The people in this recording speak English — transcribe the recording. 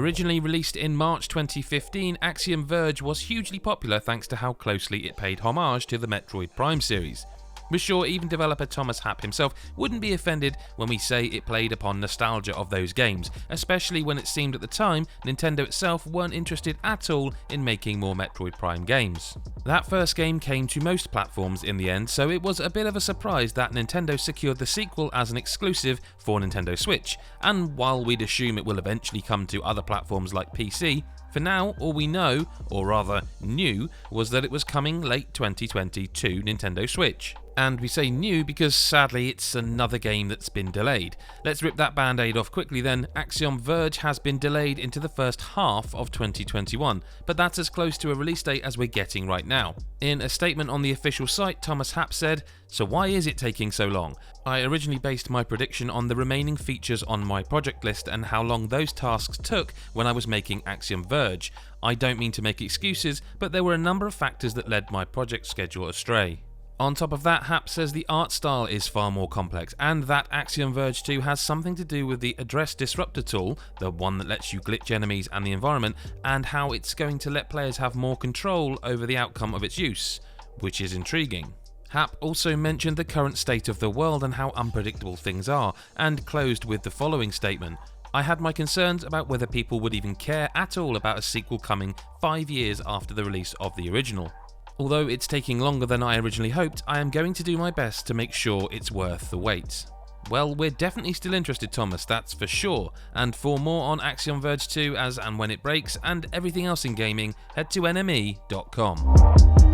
Originally released in March 2015, Axiom Verge was hugely popular thanks to how closely it paid homage to the Metroid Prime series. We're sure even developer Thomas Happ himself wouldn't be offended when we say it played upon nostalgia of those games, especially when it seemed at the time Nintendo itself weren't interested at all in making more Metroid Prime games. That first game came to most platforms in the end, so it was a bit of a surprise that Nintendo secured the sequel as an exclusive for Nintendo Switch, and while we'd assume it will eventually come to other platforms like PC, for now, all we know, or rather knew, was that it was coming late 2020 to Nintendo Switch. And we say new because sadly it's another game that's been delayed. Let's rip that band-aid off quickly then. Axiom Verge has been delayed into the first half of 2021, but that's as close to a release date as we're getting right now. In a statement on the official site, Thomas Happ said, "So why is it taking so long? I originally based my prediction on the remaining features on my project list and how long those tasks took when I was making Axiom Verge. I don't mean to make excuses, but there were a number of factors that led my project schedule astray." On top of that, Happ says the art style is far more complex, and that Axiom Verge 2 has something to do with the Address Disruptor tool, the one that lets you glitch enemies and the environment, and how it's going to let players have more control over the outcome of its use, which is intriguing. Happ also mentioned the current state of the world and how unpredictable things are, and closed with the following statement: "I had my concerns about whether people would even care at all about a sequel coming 5 years after the release of the original. Although it's taking longer than I originally hoped, I am going to do my best to make sure it's worth the wait." Well, we're definitely still interested, Thomas, that's for sure. And for more on Axiom Verge 2 as and when it breaks, and everything else in gaming, head to nme.com.